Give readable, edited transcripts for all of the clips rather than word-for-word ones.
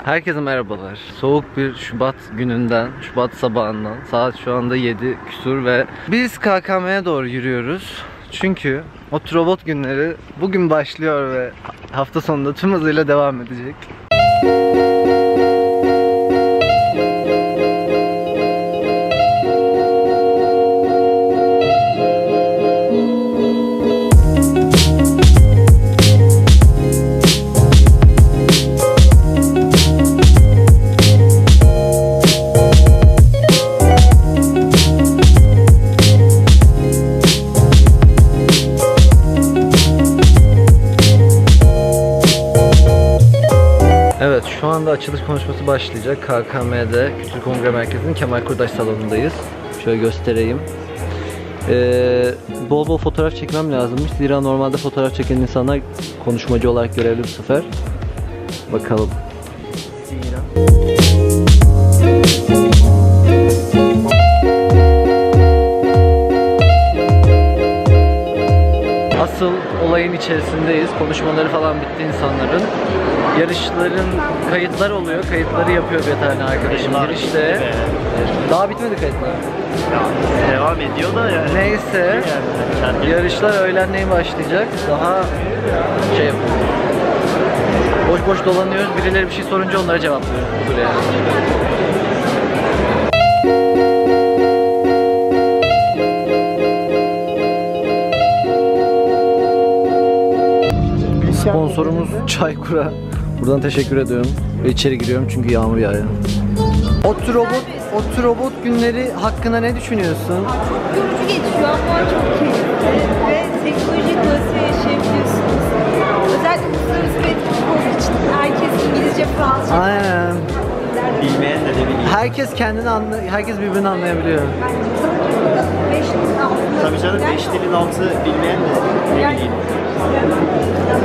Herkese merhabalar. Soğuk bir Şubat gününden, Şubat sabahından, saat şu anda 7 küsur ve biz KKM'ye doğru yürüyoruz. Çünkü Otrobot günleri bugün başlıyor ve hafta sonunda tüm hızıyla devam edecek. Evet, şu anda açılış konuşması başlayacak. KKM'de Kültür Kongre Merkezi'nin Kemal Kurdaş salonundayız. Şöyle göstereyim. Bol bol fotoğraf çekmem lazımmış. Zira normalde fotoğraf çeken insanlar konuşmacı olarak görevli bu sefer. Bakalım. Asıl olayın içerisindeyiz. Konuşmaları falan bitti insanların. Yarışların kayıtlar oluyor. Kayıtları yapıyor bir tane arkadaşım girişte. Daha bitmedi kayıtlar. Ya, devam ediyor da yani. Neyse. Yarışlar öğlenleyin başlayacak. Daha şey yapıyor. Boş boş dolanıyoruz. Birileri bir şey sorunca onlara cevaplıyoruz. Buraya. Sponsorumuz Çaykur'a. Buradan teşekkür ediyorum. Ve içeri giriyorum çünkü yağmur yağıyor. Otrobot günleri hakkında ne düşünüyorsun? Çok yorucu geçiyor ama çok keyifli ve teknolojik dolayısıyla yaşayabiliyorsunuz. Özellikle uluslararası bir etkinlik olduğu için herkes İngilizce, Fransızca. Aynen. Bilmeyen de bilmiyor. Herkes birbirini anlayabiliyor. Bence 5 dilin altında. Tabii canım 5 dilin altı bilmeyen de ne bileyim.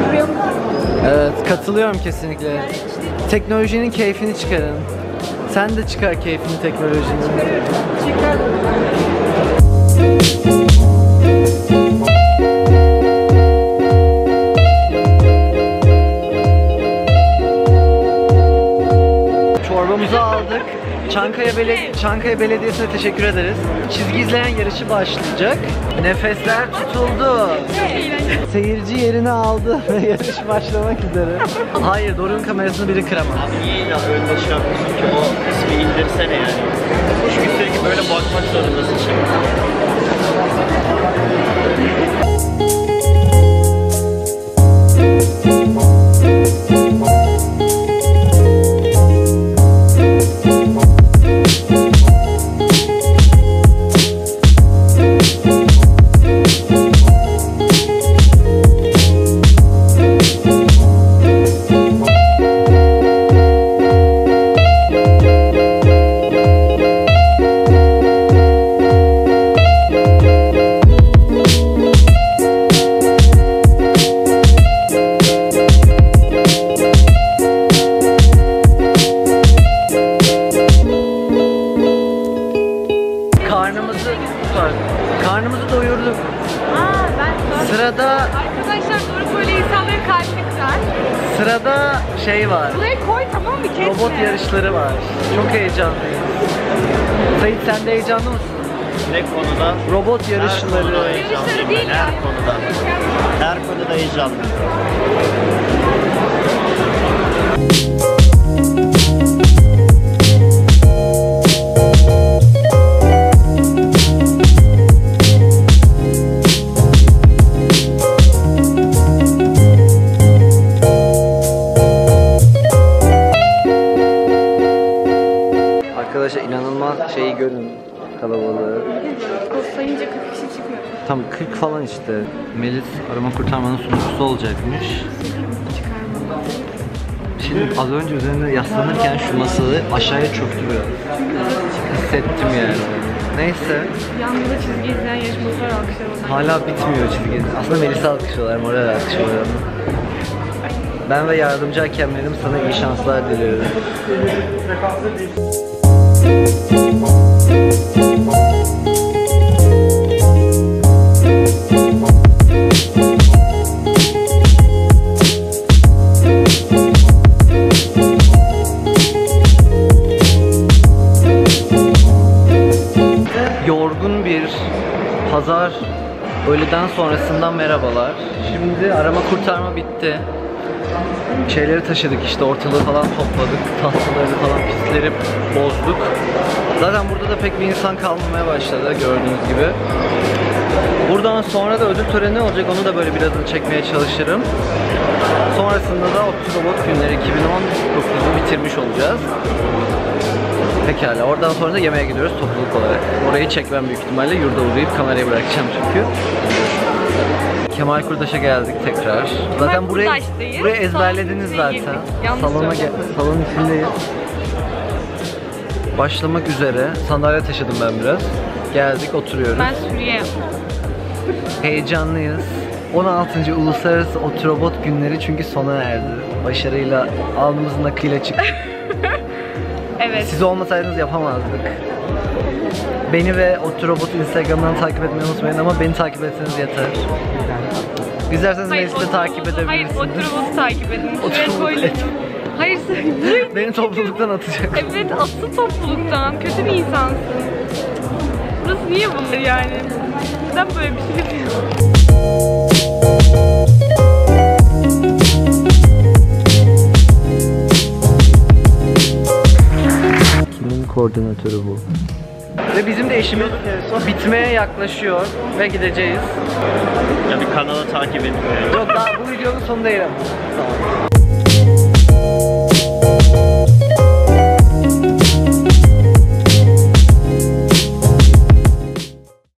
Buraya mı? Evet, katılıyorum kesinlikle. Teknolojinin keyfini çıkarın. Sen de çıkar keyfini teknolojinin. Çıkar. Çorbamızı aldık. Çankaya Belediyesi'ne teşekkür ederiz. Çizgi izleyen yarışı başlayacak. Nefesler tutuldu. Seyirci yerini aldı ve yarış başlamak üzere. Hayır, Doruk'un kamerasını biri kıramaz. Abi niye yine önüne çıkartmışsın ki o kısmı indirsene yani. Çünkü sürekli böyle bakmak zorundasın şimdi. Karnımızı doyurduk. Sırada Arkadaşlar doğru böyle insanların kalbini kırar. Sırada şey var. Buraya koy, tamam mı? Kesme. Robot yarışları var. Çok heyecanlıyım. Sait, sen de heyecanlı mısın? Ne konuda? Robot yarışları. Her konuda heyecanlıyım ben, her konuda. Her konuda heyecanlıyım. Arkadaşlar inanılmaz şeyi görün, kalabalığı. Sayınca 40 kişi çıkmıyor. Tam 40 falan işte. Melis arama kurtarmanın sunucusu olacakmış. Şimdi az önce üzerinde yaslanırken şu masayı aşağıya çöktü böyle. Hissettim yani. Neyse. Yanında çizgi izleyen yarışmacılar alkışlar. Hala bitmiyor çizgi. Aslında Melis'i alkışlıyorlar, moral alkışlıyorlar. Ben ve yardımcı hakemlerim sana iyi şanslar diliyorum. Pazar öğleden sonrasından merhabalar. Şimdi arama kurtarma bitti. Şeyleri taşıdık işte, ortalığı falan topladık. Tahtaları falan, pisleri bozduk. Zaten burada da pek bir insan kalmamaya başladı gördüğünüz gibi. Buradan sonra da ödül töreni olacak, onu da böyle birazını çekmeye çalışırım. Sonrasında da Otrobot günleri 2019'u bitirmiş olacağız. Pekala, oradan sonra da yemeğe gidiyoruz topluluk olarak. Orayı çekmem büyük ihtimalle, yurda uğrayıp kamerayı bırakacağım çünkü. Kemal Kurdaş'a geldik tekrar. Zaten burayı ezberlediniz zaten. Salonun içindeyiz. Başlamak üzere. Sandalye taşıdım ben biraz. Geldik, oturuyoruz. Ben Suriye. Heyecanlıyız. 16. Uluslararası Otrobot günleri çünkü sona erdi. Başarıyla, alnımızın akıyla çıktı. Evet. Siz olmasaydınız yapamazdık. Beni ve Otrobot Instagram'dan takip etmeyi unutmayın ama beni takip etseniz yeter. İsterseniz Melis'i takip edebilirsiniz. Hayır, Otrobot'u takip edin. Otrobot et. Hayır, Beni topluluktan atacak. evet, aslı topluluktan. Kötü bir insansın. Burası niye bunlar yani? Neden böyle bir şey yapıyorsun? Kimin koordinatörü bu? Ve bizim de işimiz bitmeye yaklaşıyor ve gideceğiz. Ya bir kanalı takip edin. Yok, daha bu videonun sonunda değil ama. Tamam.